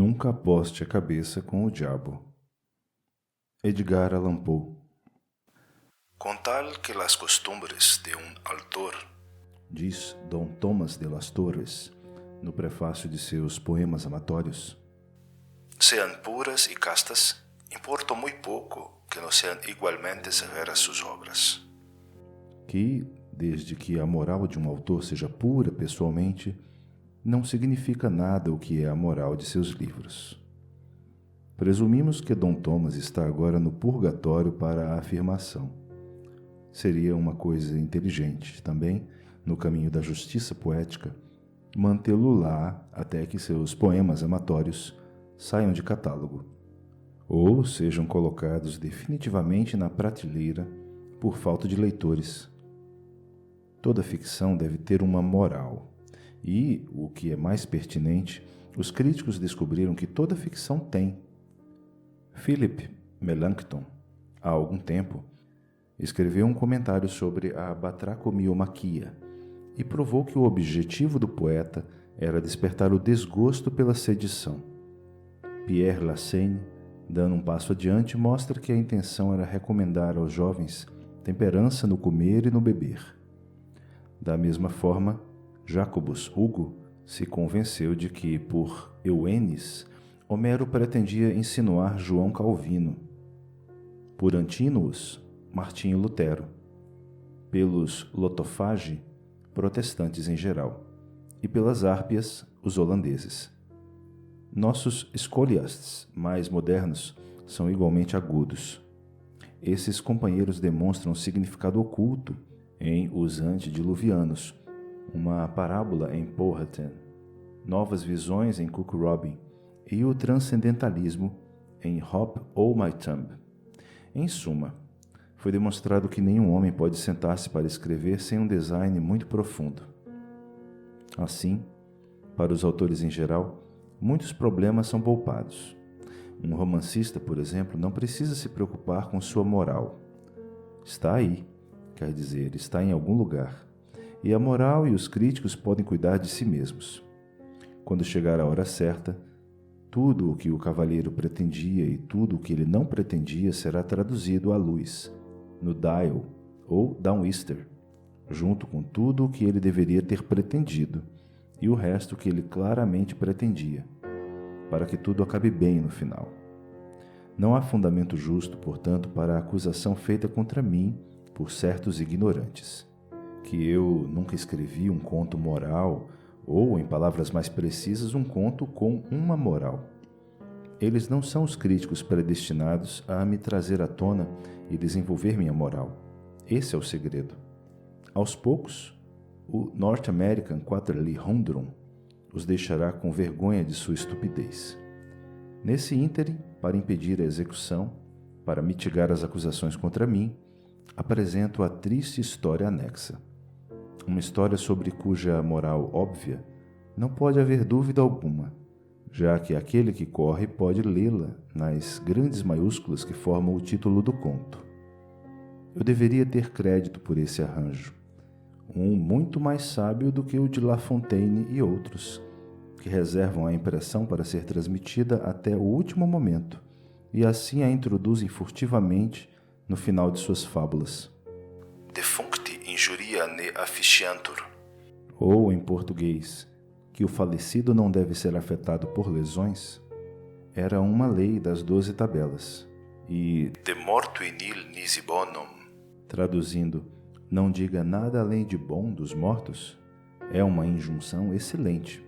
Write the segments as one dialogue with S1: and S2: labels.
S1: Nunca aposte a cabeça com o diabo. Edgar Allan Poe.
S2: Con tal que las costumbres de un autor,
S1: diz Dom Tomás de las Torres, no prefácio de seus poemas amatórios,
S2: sean puras y castas, importa muy poco que no sean igualmente severas sus obras.
S1: que, desde que a moral de um autor seja pura pessoalmente, não significa nada o que é a moral de seus livros. Presumimos que Dom Tomás está agora no purgatório para a afirmação. Seria uma coisa inteligente, também, no caminho da justiça poética, mantê-lo lá até que seus poemas amatórios saiam de catálogo, ou sejam colocados definitivamente na prateleira por falta de leitores. Toda ficção deve ter uma moral, e, o que é mais pertinente, os críticos descobriram que toda ficção tem. Philip Melanchthon, há algum tempo, escreveu um comentário sobre a batracomiomaquia e provou que o objetivo do poeta era despertar o desgosto pela sedição. Pierre Lassaigne, dando um passo adiante, mostra que a intenção era recomendar aos jovens temperança no comer e no beber. Da mesma forma, Jacobus Hugo se convenceu de que, por Euenis, Homero pretendia insinuar João Calvino. Por Antinous, Martinho Lutero. Pelos Lotofagi, protestantes em geral. E pelas Árpias, os holandeses. Nossos scholiasts mais modernos são igualmente agudos. Esses companheiros demonstram significado oculto em Os Antediluvianos, uma parábola em Powhatan, novas visões em Cook Robin e o transcendentalismo em Hop o' My Thumb. Em suma, foi demonstrado que nenhum homem pode sentar-se para escrever sem um design muito profundo. Assim, para os autores em geral, muitos problemas são poupados. Um romancista, por exemplo, não precisa se preocupar com sua moral. Está aí, quer dizer, está em algum lugar. E a moral e os críticos podem cuidar de si mesmos. Quando chegar a hora certa, tudo o que o cavalheiro pretendia e tudo o que ele não pretendia será traduzido à luz, no Dial ou Downister, junto com tudo o que ele deveria ter pretendido e o resto que ele claramente pretendia, para que tudo acabe bem no final. Não há fundamento justo, portanto, para a acusação feita contra mim por certos ignorantes, que eu nunca escrevi um conto moral ou, em palavras mais precisas, um conto com uma moral. Eles não são os críticos predestinados a me trazer à tona e desenvolver minha moral. Esse é o segredo. Aos poucos, o North American Quarterly Humdrum os deixará com vergonha de sua estupidez. Nesse ínterim, para impedir a execução, para mitigar as acusações contra mim, apresento a triste história anexa. Uma história sobre cuja moral óbvia não pode haver dúvida alguma, já que aquele que corre pode lê-la nas grandes maiúsculas que formam o título do conto. Eu deveria ter crédito por esse arranjo, um muito mais sábio do que o de La Fontaine e outros, que reservam a impressão para ser transmitida até o último momento e assim a introduzem furtivamente no final de suas fábulas.
S2: Defuncti injuria ne afficiantur.
S1: Ou, em português, que o falecido não deve ser afetado por lesões, era uma lei das 12 tabelas. E,
S2: De mortu nil nisi bonum,
S1: traduzindo, não diga nada além de bom dos mortos, é uma injunção excelente,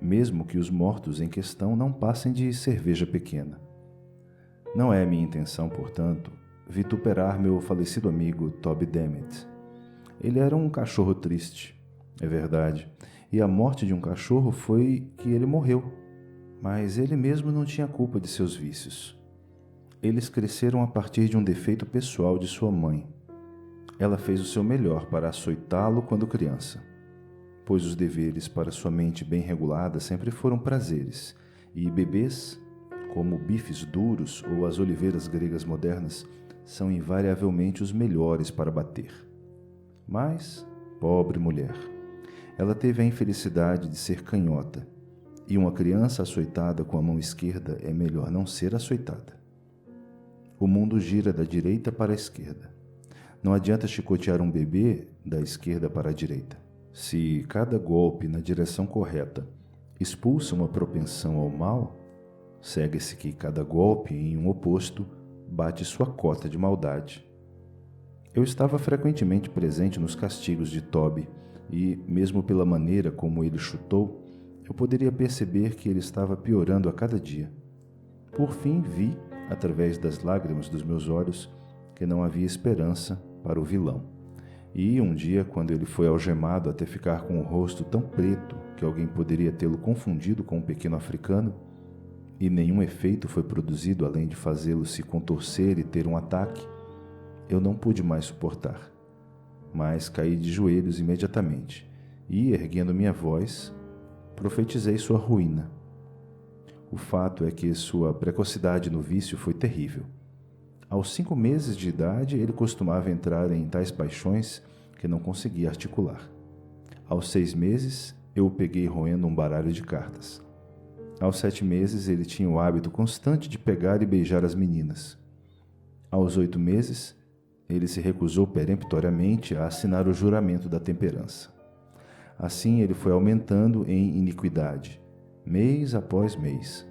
S1: mesmo que os mortos em questão não passem de cerveja pequena. Não é minha intenção, portanto, vituperar meu falecido amigo Toby Dammit. Ele era um cachorro triste, é verdade, e a morte de um cachorro foi que ele morreu, mas ele mesmo não tinha culpa de seus vícios. Eles cresceram a partir de um defeito pessoal de sua mãe. Ela fez o seu melhor para açoitá-lo quando criança, pois os deveres para sua mente bem regulada sempre foram prazeres, e bebês, como bifes duros ou as oliveiras gregas modernas, são invariavelmente os melhores para bater. Mas, pobre mulher, ela teve a infelicidade de ser canhota, e uma criança açoitada com a mão esquerda é melhor não ser açoitada. O mundo gira da direita para a esquerda. Não adianta chicotear um bebê da esquerda para a direita. Se cada golpe na direção correta expulsa uma propensão ao mal, segue-se que cada golpe em um oposto bate sua cota de maldade. Eu estava frequentemente presente nos castigos de Toby e, mesmo pela maneira como ele chutou, eu poderia perceber que ele estava piorando a cada dia. Por fim, vi, através das lágrimas dos meus olhos, que não havia esperança para o vilão. E um dia, quando ele foi algemado até ficar com o rosto tão preto que alguém poderia tê-lo confundido com um pequeno africano, e nenhum efeito foi produzido além de fazê-lo se contorcer e ter um ataque, eu não pude mais suportar. Mas caí de joelhos imediatamente e, erguendo minha voz, profetizei sua ruína. O fato é que sua precocidade no vício foi terrível. Aos 5 meses de idade, ele costumava entrar em tais paixões que não conseguia articular. Aos 6 meses, eu o peguei roendo um baralho de cartas. Aos 7 meses, ele tinha o hábito constante de pegar e beijar as meninas. Aos 8 meses, ele se recusou peremptoriamente a assinar o juramento da temperança. Assim, ele foi aumentando em iniquidade, mês após mês,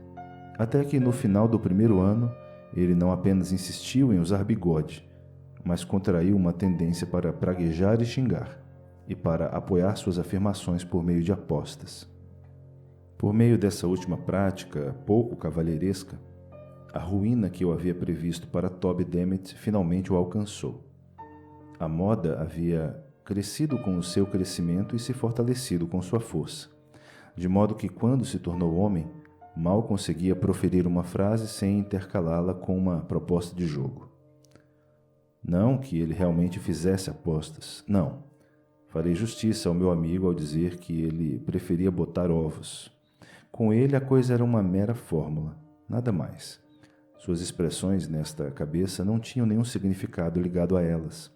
S1: até que no final do 1º ano, ele não apenas insistiu em usar bigode, mas contraiu uma tendência para praguejar e xingar, e para apoiar suas afirmações por meio de apostas. Por meio dessa última prática, pouco cavalheiresca, a ruína que eu havia previsto para Toby Demet finalmente o alcançou. A moda havia crescido com o seu crescimento e se fortalecido com sua força, de modo que, quando se tornou homem, mal conseguia proferir uma frase sem intercalá-la com uma proposta de jogo. Não que ele realmente fizesse apostas, não. Farei justiça ao meu amigo ao dizer que ele preferia botar ovos. Com ele a coisa era uma mera fórmula, nada mais. Suas expressões nesta cabeça não tinham nenhum significado ligado a elas.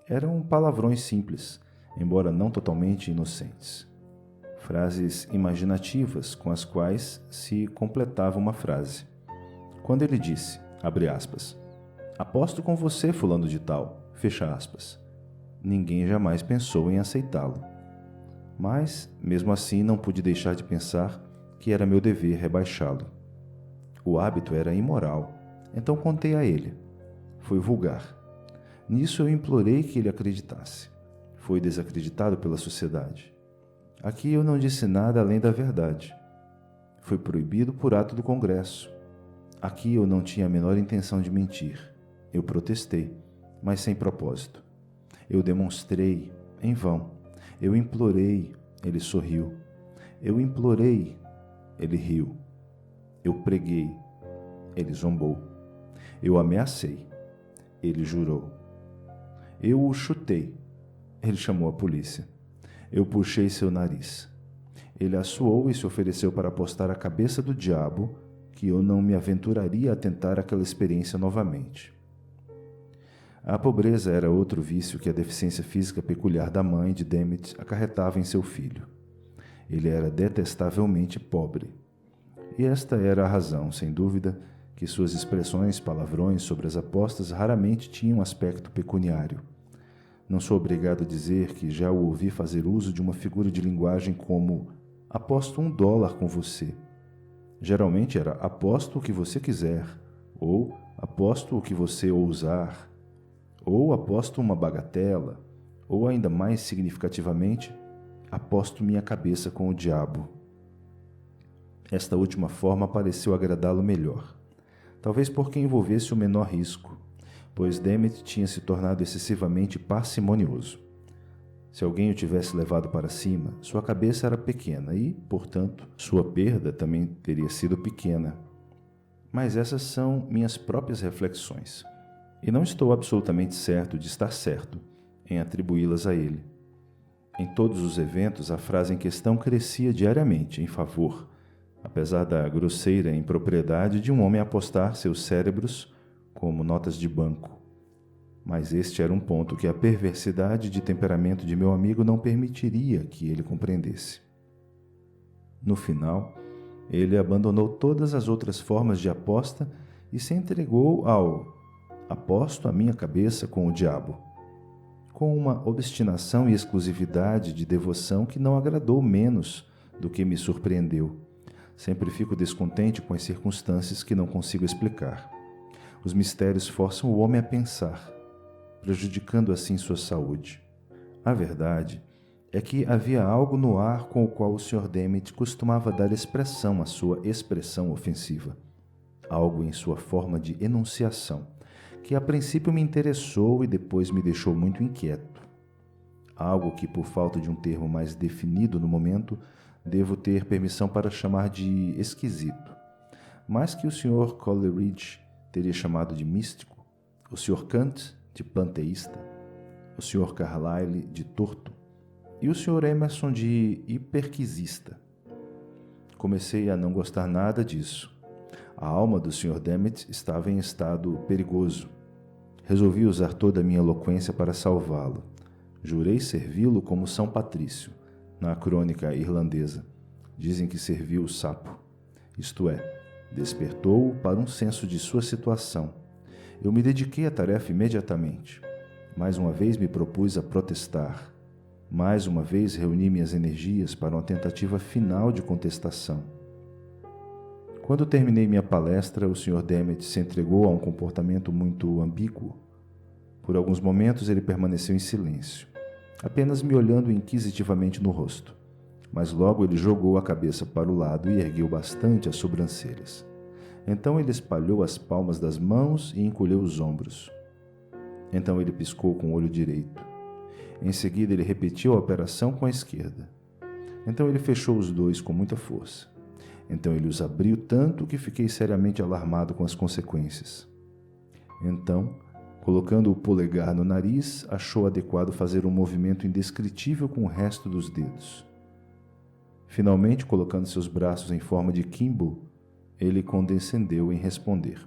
S1: Eram palavrões simples, embora não totalmente inocentes. Frases imaginativas com as quais se completava uma frase. Quando ele disse, abre aspas, aposto com você, fulano de tal, fecha aspas, ninguém jamais pensou em aceitá-lo. Mas, mesmo assim, não pude deixar de pensar que era meu dever rebaixá-lo. O hábito era imoral, então contei a ele. Foi vulgar. Nisso eu implorei que ele acreditasse. Foi desacreditado pela sociedade. Aqui eu não disse nada além da verdade. Foi proibido por ato do Congresso. Aqui eu não tinha a menor intenção de mentir. Eu protestei, mas sem propósito. Eu demonstrei, em vão. Eu implorei, ele sorriu. Eu implorei, ele riu. Eu preguei, ele zombou. Eu ameacei, ele jurou. Eu o chutei, ele chamou a polícia. Eu puxei seu nariz. Ele assoou e se ofereceu para apostar a cabeça do diabo que eu não me aventuraria a tentar aquela experiência novamente. A pobreza era outro vício que a deficiência física peculiar da mãe de Demet acarretava em seu filho. Ele era detestavelmente pobre. E esta era a razão, sem dúvida, que suas expressões palavrões sobre as apostas raramente tinham aspecto pecuniário. Não sou obrigado a dizer que já o ouvi fazer uso de uma figura de linguagem como aposto $1 com você. Geralmente era aposto o que você quiser, ou aposto o que você ousar, ou aposto uma bagatela, ou ainda mais significativamente, aposto minha cabeça com o diabo. Esta última forma pareceu agradá-lo melhor, talvez porque envolvesse o menor risco, pois Demet tinha se tornado excessivamente parcimonioso. Se alguém o tivesse levado para cima, sua cabeça era pequena e, portanto, sua perda também teria sido pequena. Mas essas são minhas próprias reflexões, e não estou absolutamente certo de estar certo em atribuí-las a ele. Em todos os eventos, a frase em questão crescia diariamente em favor, apesar da grosseira impropriedade de um homem apostar seus cérebros como notas de banco. Mas este era um ponto que a perversidade de temperamento de meu amigo não permitiria que ele compreendesse. No final, Ele abandonou todas as outras formas de aposta e se entregou ao aposto a minha cabeça com o diabo, com uma obstinação e exclusividade de devoção que não agradou menos do que me surpreendeu. Sempre fico descontente com as circunstâncias que não consigo explicar. Os mistérios forçam o homem a pensar, prejudicando assim sua saúde. A verdade é que havia algo no ar com o qual o Sr. Demet costumava dar expressão à sua expressão ofensiva. Algo em sua forma de enunciação, que a princípio me interessou e depois me deixou muito inquieto. Algo que, por falta de um termo mais definido no momento, devo ter permissão para chamar de esquisito, mas que o Sr. Coleridge teria chamado de místico, o Sr. Kant de panteísta, o Sr. Carlyle de torto e o Sr. Emerson de hiperquisista. Comecei a não gostar nada disso. A alma do Sr. Demet estava em estado perigoso. Resolvi usar toda a minha eloquência para salvá-lo. Jurei servi-lo como São Patrício, na crônica irlandesa. Dizem que serviu o sapo, isto é, despertou-o para um senso de sua situação. Eu me dediquei à tarefa imediatamente. Mais uma vez me propus a protestar. Mais uma vez reuni minhas energias para uma tentativa final de contestação. Quando terminei minha palestra, o Sr. Demet se entregou a um comportamento muito ambíguo. Por alguns momentos ele permaneceu em silêncio, apenas me olhando inquisitivamente no rosto. Mas logo ele jogou a cabeça para o lado e ergueu bastante as sobrancelhas. Então ele espalhou as palmas das mãos e encolheu os ombros. Então ele piscou com o olho direito. Em seguida ele repetiu a operação com a esquerda. Então ele fechou os dois com muita força. Então ele os abriu tanto que fiquei seriamente alarmado com as consequências. Então, colocando o polegar no nariz, achou adequado fazer um movimento indescritível com o resto dos dedos. Finalmente, colocando seus braços em forma de quimbo, ele condescendeu em responder.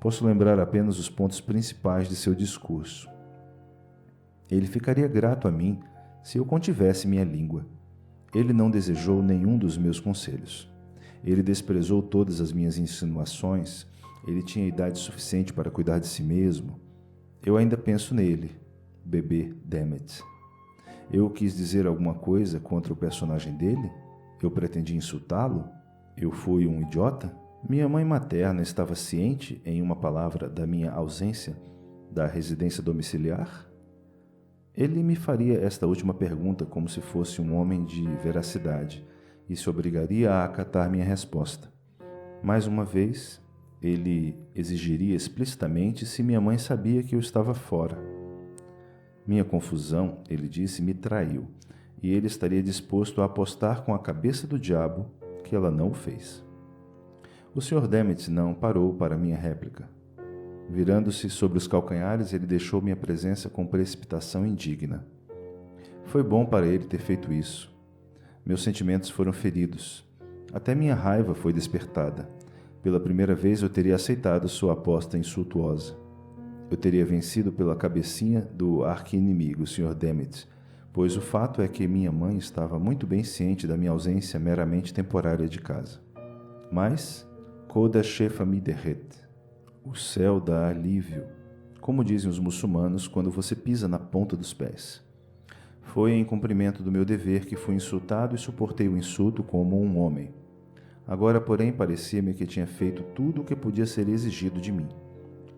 S1: Posso lembrar apenas os pontos principais de seu discurso. Ele ficaria grato a mim se eu contivesse minha língua. Ele não desejou nenhum dos meus conselhos. Ele desprezou todas as minhas insinuações. Ele tinha idade suficiente para cuidar de si mesmo. Eu ainda penso nele, bebê Demet. Eu quis dizer alguma coisa contra o personagem dele? Eu pretendi insultá-lo? Eu fui um idiota? Minha mãe materna estava ciente, em uma palavra, da minha ausência, da residência domiciliar? Ele me faria esta última pergunta como se fosse um homem de veracidade e se obrigaria a acatar minha resposta. Mais uma vez, ele exigiria explicitamente se minha mãe sabia que eu estava fora. Minha confusão, ele disse, me traiu, e ele estaria disposto a apostar com a cabeça do diabo que ela não o fez. O Sr. Demet não parou para minha réplica. Virando-se sobre os calcanhares, ele deixou minha presença com precipitação indigna. Foi bom para ele ter feito isso. Meus sentimentos foram feridos. Até minha raiva foi despertada. Pela primeira vez eu teria aceitado sua aposta insultuosa. Eu teria vencido pela cabecinha do arqui-inimigo, Sr. Demet, pois o fato é que minha mãe estava muito bem ciente da minha ausência meramente temporária de casa. Mas, Koda Shefa Mideret, o céu dá alívio, como dizem os muçulmanos quando você pisa na ponta dos pés. Foi em cumprimento do meu dever que fui insultado e suportei o insulto como um homem. Agora, porém, parecia-me que tinha feito tudo o que podia ser exigido de mim,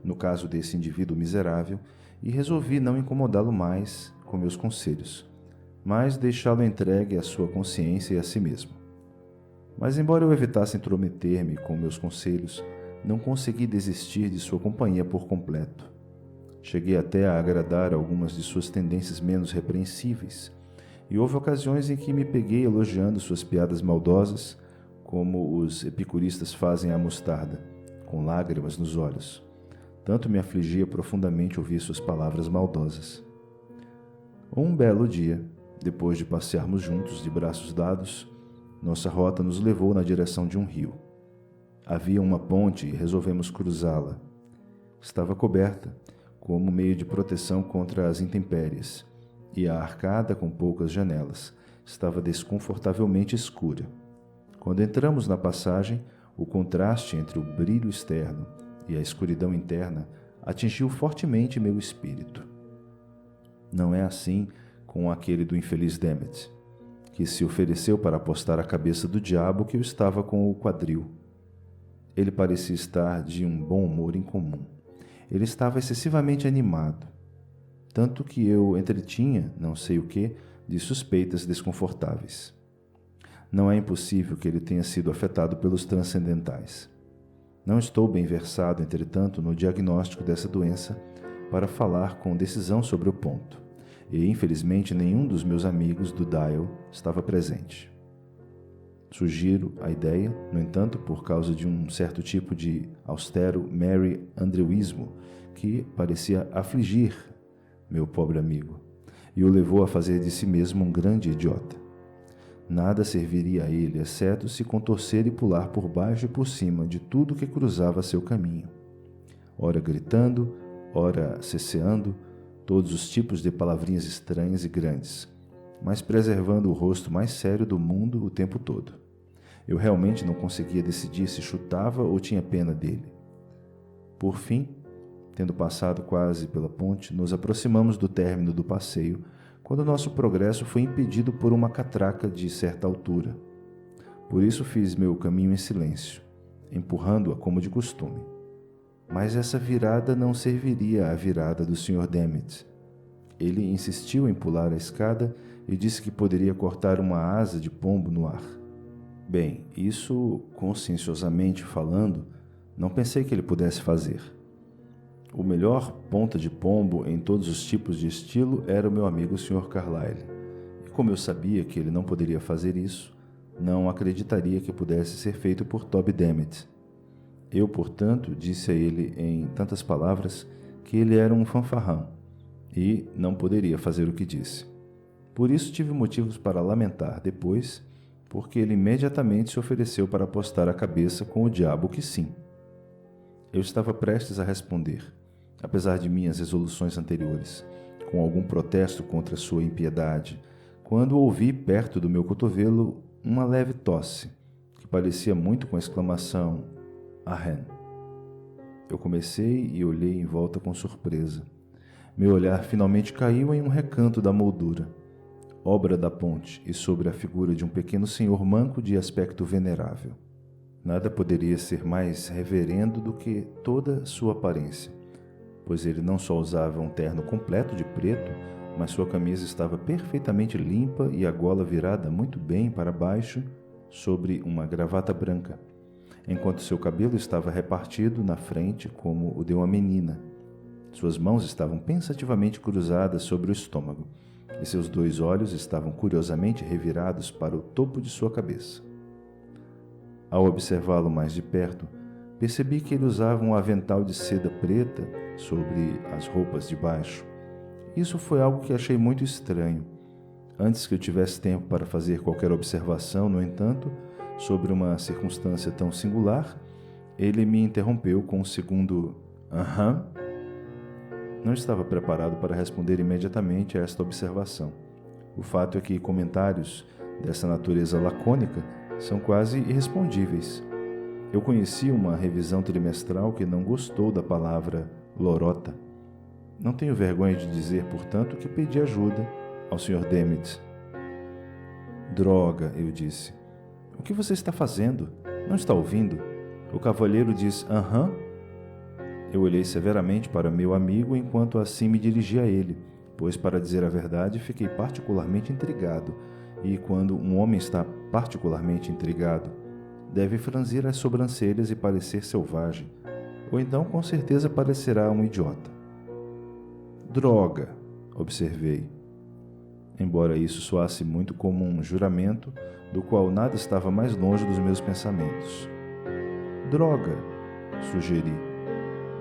S1: no caso desse indivíduo miserável, e resolvi não incomodá-lo mais com meus conselhos, mas deixá-lo entregue à sua consciência e a si mesmo. Mas, embora eu evitasse intrometer-me com meus conselhos, não consegui desistir de sua companhia por completo. Cheguei até a agradar algumas de suas tendências menos repreensíveis, e houve ocasiões em que me peguei elogiando suas piadas maldosas, como os epicuristas fazem à mostarda, com lágrimas nos olhos. Tanto me afligia profundamente ouvir suas palavras maldosas. Um belo dia, depois de passearmos juntos de braços dados, nossa rota nos levou na direção de um rio. Havia uma ponte e resolvemos cruzá-la. Estava coberta, como meio de proteção contra as intempéries, e a arcada, com poucas janelas, estava desconfortavelmente escura. Quando entramos na passagem, o contraste entre o brilho externo e a escuridão interna atingiu fortemente meu espírito. Não é assim com aquele do infeliz Demet, que se ofereceu para apostar a cabeça do diabo que eu estava com o quadril. Ele parecia estar de um bom humor incomum. Ele estava excessivamente animado, tanto que eu entretinha, não sei o que, de suspeitas desconfortáveis. Não é impossível que ele tenha sido afetado pelos transcendentais. Não estou bem versado, entretanto, no diagnóstico dessa doença para falar com decisão sobre o ponto, e infelizmente nenhum dos meus amigos do Dial estava presente. Sugiro a ideia, no entanto, por causa de um certo tipo de austero Mary Andrewismo que parecia afligir meu pobre amigo e o levou a fazer de si mesmo um grande idiota. Nada serviria a ele, exceto se contorcer e pular por baixo e por cima de tudo que cruzava seu caminho, ora gritando, ora ceceando, todos os tipos de palavrinhas estranhas e grandes, mas preservando o rosto mais sério do mundo o tempo todo. Eu realmente não conseguia decidir se chutava ou tinha pena dele. Por fim, tendo passado quase pela ponte, nos aproximamos do término do passeio, quando nosso progresso foi impedido por uma catraca de certa altura. Por isso fiz meu caminho em silêncio, empurrando-a como de costume. Mas essa virada não serviria à virada do Sr. Demet. Ele insistiu em pular a escada e disse que poderia cortar uma asa de pombo no ar. Bem, isso, conscienciosamente falando, não pensei que ele pudesse fazer. O melhor ponta de pombo em todos os tipos de estilo era o meu amigo Sr. Carlyle. E como eu sabia que ele não poderia fazer isso, não acreditaria que pudesse ser feito por Toby Demet. Eu, portanto, disse a ele em tantas palavras que ele era um fanfarrão e não poderia fazer o que disse. Por isso tive motivos para lamentar depois, porque ele imediatamente se ofereceu para apostar a cabeça com o diabo que sim. Eu estava prestes a responder, apesar de minhas resoluções anteriores, com algum protesto contra sua impiedade, quando ouvi perto do meu cotovelo uma leve tosse, que parecia muito com a exclamação "Ahen". Eu comecei e olhei em volta com surpresa. Meu olhar finalmente caiu em um recanto da moldura, obra da ponte e sobre a figura de um pequeno senhor manco de aspecto venerável. Nada poderia ser mais reverendo do que toda sua aparência, pois ele não só usava um terno completo de preto, mas sua camisa estava perfeitamente limpa e a gola virada muito bem para baixo sobre uma gravata branca, enquanto seu cabelo estava repartido na frente como o de uma menina. Suas mãos estavam pensativamente cruzadas sobre o estômago, e seus 2 olhos estavam curiosamente revirados para o topo de sua cabeça. Ao observá-lo mais de perto, percebi que ele usava um avental de seda preta sobre as roupas de baixo. Isso foi algo que achei muito estranho. Antes que eu tivesse tempo para fazer qualquer observação, no entanto, sobre uma circunstância tão singular, ele me interrompeu com um segundo "aham". Não estava preparado para responder imediatamente a esta observação. O fato é que comentários dessa natureza lacônica são quase irrespondíveis. Eu conheci uma revisão trimestral que não gostou da palavra lorota. Não tenho vergonha de dizer, portanto, que pedi ajuda ao Sr. Demet. "Droga", eu disse. "O que você está fazendo? Não está ouvindo?" O cavalheiro diz "aham". Eu olhei severamente para meu amigo enquanto assim me dirigia a ele, pois, para dizer a verdade, fiquei particularmente intrigado, e quando um homem está particularmente intrigado, deve franzir as sobrancelhas e parecer selvagem, ou então com certeza parecerá um idiota. "Droga", observei, embora isso soasse muito como um juramento, do qual nada estava mais longe dos meus pensamentos. "Droga", sugeri.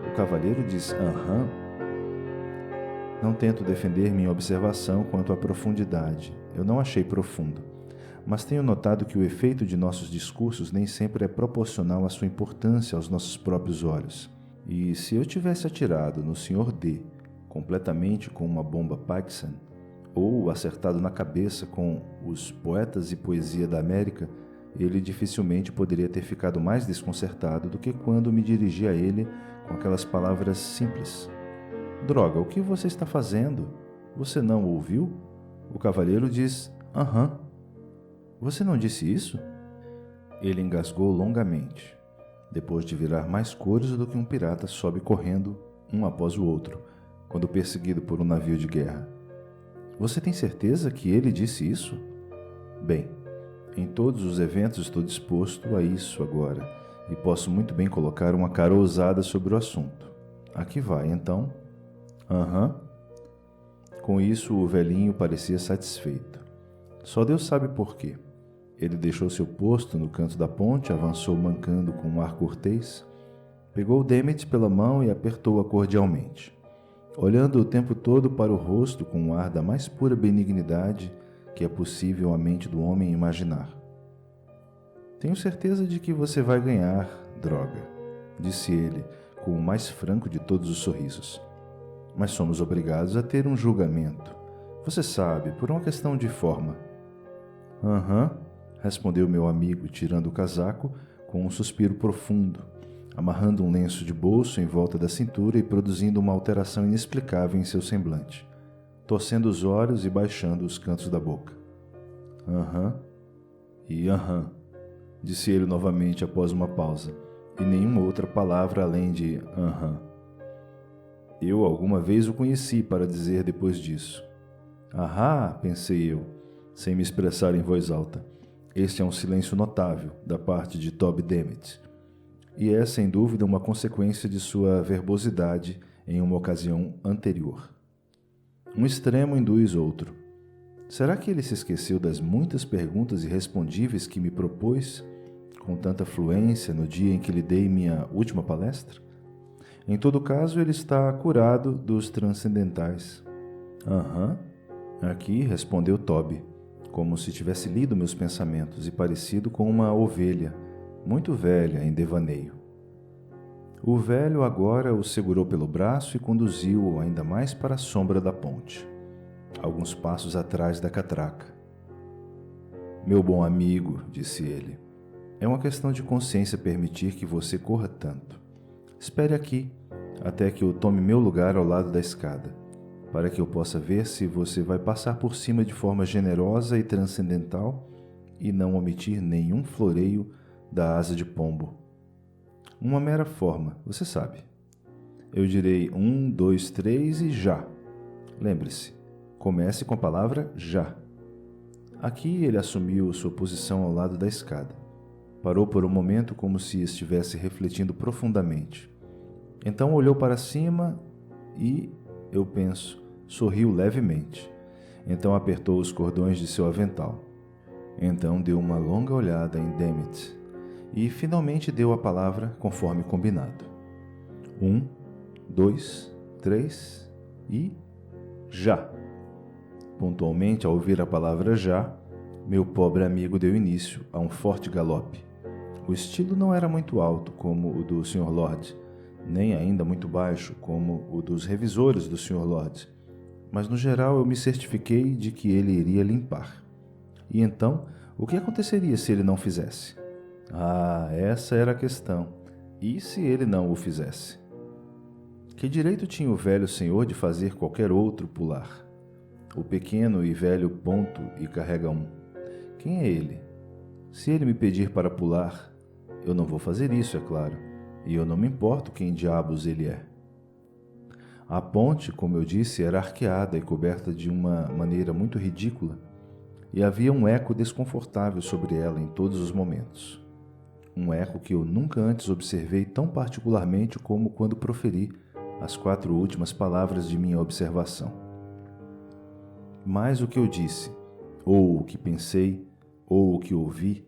S1: O cavalheiro diz "aham". Não tento defender minha observação quanto à profundidade. Eu não achei profundo, mas tenho notado que o efeito de nossos discursos nem sempre é proporcional à sua importância aos nossos próprios olhos. E se eu tivesse atirado no Sr. D completamente com uma bomba Paxson, ou acertado na cabeça com os Poetas e Poesia da América, ele dificilmente poderia ter ficado mais desconcertado do que quando me dirigi a ele com aquelas palavras simples. Droga, o que você está fazendo? Você não ouviu? O cavalheiro diz, aham. Você não disse isso? Ele engasgou longamente, depois de virar mais cores do que um pirata sobe correndo, um após o outro, quando perseguido por um navio de guerra. Você tem certeza que ele disse isso? Bem, em todos os eventos estou disposto a isso agora, e posso muito bem colocar uma cara ousada sobre o assunto. Aqui vai, então. Aham. Com isso, o velhinho parecia satisfeito. Só Deus sabe por quê. Ele deixou seu posto no canto da ponte, avançou mancando com um ar cortês, pegou Demet pela mão e apertou-a cordialmente, olhando o tempo todo para o rosto com um ar da mais pura benignidade que é possível à mente do homem imaginar. Tenho certeza de que você vai ganhar, droga, disse ele, com o mais franco de todos os sorrisos. Mas somos obrigados a ter um julgamento. Você sabe, por uma questão de forma. Aham, respondeu meu amigo, tirando o casaco com um suspiro profundo, amarrando um lenço de bolso em volta da cintura e produzindo uma alteração inexplicável em seu semblante, torcendo os olhos e baixando os cantos da boca. Aham, e aham, disse ele novamente após uma pausa, e nenhuma outra palavra além de aham. Eu alguma vez o conheci para dizer depois disso. Ahá, pensei eu, sem me expressar em voz alta. Este é um silêncio notável da parte de Toby Demet, e é sem dúvida uma consequência de sua verbosidade em uma ocasião anterior. Um extremo induz outro. Será que ele se esqueceu das muitas perguntas irrespondíveis que me propôs com tanta fluência no dia em que lhe dei minha última palestra? Em todo caso, ele está curado dos transcendentais. Aham. Aqui, respondeu Toby, como se tivesse lido meus pensamentos e parecido com uma ovelha, muito velha em devaneio. O velho agora o segurou pelo braço e conduziu-o ainda mais para a sombra da ponte, alguns passos atrás da catraca. Meu bom amigo, disse ele, é uma questão de consciência permitir que você corra tanto. Espere aqui, até que eu tome meu lugar ao lado da escada, para que eu possa ver se você vai passar por cima de forma generosa e transcendental e não omitir nenhum floreio da asa de pombo. Uma mera forma, você sabe. Eu direi 1, 2, 3 e já. Lembre-se, comece com a palavra já. Aqui ele assumiu sua posição ao lado da escada. Parou por um momento como se estivesse refletindo profundamente. Então olhou para cima e, eu penso, sorriu levemente. Então apertou os cordões de seu avental. Então deu uma longa olhada em Demet e finalmente deu a palavra conforme combinado. 1, 2, 3 e já. Pontualmente, ao ouvir a palavra já, meu pobre amigo deu início a um forte galope. O estilo não era muito alto, como o do Sr. Lord, nem ainda muito baixo, como o dos revisores do Sr. Lord, mas no geral eu me certifiquei de que ele iria limpar. E então, o que aconteceria se ele não fizesse? Ah, essa era a questão. E se ele não o fizesse? Que direito tinha o velho senhor de fazer qualquer outro pular? O pequeno e velho ponto e carrega um. Quem é ele? Se ele me pedir para pular, eu não vou fazer isso, é claro, e eu não me importo quem diabos ele é. A ponte, como eu disse, era arqueada e coberta de uma maneira muito ridícula, e havia um eco desconfortável sobre ela em todos os momentos. Um eco que eu nunca antes observei tão particularmente como quando proferi as 4 últimas palavras de minha observação. Mas o que eu disse, ou o que pensei, ou o que ouvi,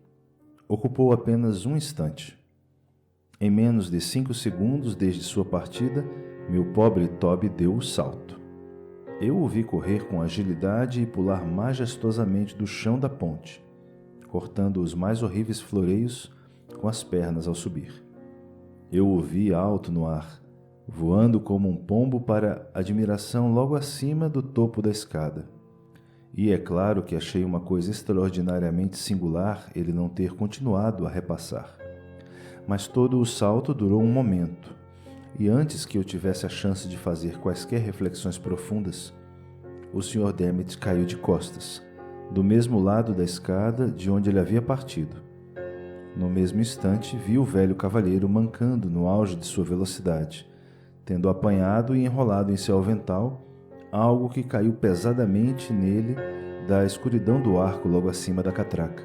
S1: ocupou apenas um instante. Em menos de 5 segundos desde sua partida, meu pobre Toby deu o salto. Eu o vi correr com agilidade e pular majestosamente do chão da ponte, cortando os mais horríveis floreios com as pernas ao subir. Eu o vi alto no ar, voando como um pombo para admiração logo acima do topo da escada. E é claro que achei uma coisa extraordinariamente singular ele não ter continuado a repassar. Mas todo o salto durou um momento, e antes que eu tivesse a chance de fazer quaisquer reflexões profundas, o Sr. Demet caiu de costas, do mesmo lado da escada de onde ele havia partido. No mesmo instante, vi o velho cavalheiro mancando no auge de sua velocidade, tendo apanhado e enrolado em seu avental algo que caiu pesadamente nele da escuridão do arco logo acima da catraca.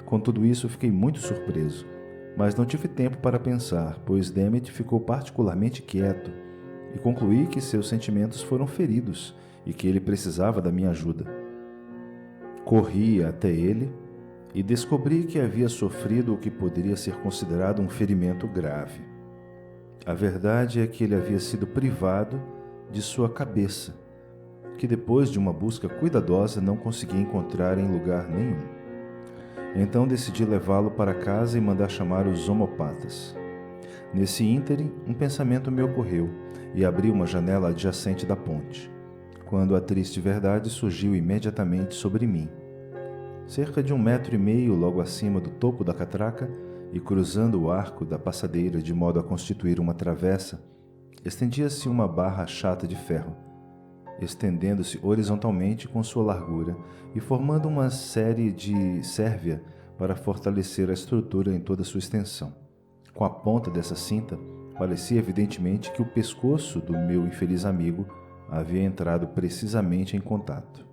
S1: Com tudo isso, fiquei muito surpreso, mas não tive tempo para pensar, pois Demet ficou particularmente quieto e concluí que seus sentimentos foram feridos e que ele precisava da minha ajuda. Corri até ele e descobri que havia sofrido o que poderia ser considerado um ferimento grave. A verdade é que ele havia sido privado de sua cabeça, que depois de uma busca cuidadosa não consegui encontrar em lugar nenhum. Então decidi levá-lo para casa e mandar chamar os homeopatas. Nesse ínterim, um pensamento me ocorreu e abri uma janela adjacente da ponte, quando a triste verdade surgiu imediatamente sobre mim. Cerca de 1,5 metros logo acima do topo da catraca e cruzando o arco da passadeira de modo a constituir uma travessa, estendia-se uma barra chata de ferro, estendendo-se horizontalmente com sua largura e formando uma série de sérvia para fortalecer a estrutura em toda sua extensão. Com a ponta dessa cinta, parecia evidentemente que o pescoço do meu infeliz amigo havia entrado precisamente em contato.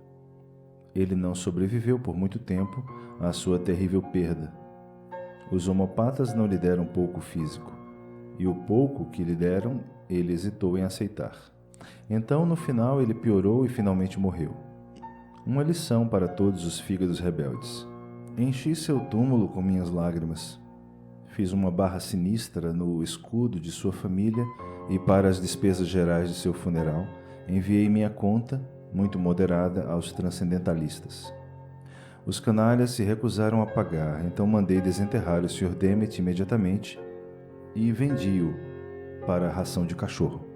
S1: Ele não sobreviveu por muito tempo à sua terrível perda. Os homeopatas não lhe deram pouco físico, e o pouco que lhe deram, ele hesitou em aceitar. Então, no final, ele piorou e finalmente morreu. Uma lição para todos os fígados rebeldes. Enchi seu túmulo com minhas lágrimas. Fiz uma barra sinistra no escudo de sua família e, para as despesas gerais de seu funeral, enviei minha conta, muito moderada, aos transcendentalistas. Os canalhas se recusaram a pagar, então mandei desenterrar o Sr. Demet imediatamente e vendi-o para a ração de cachorro.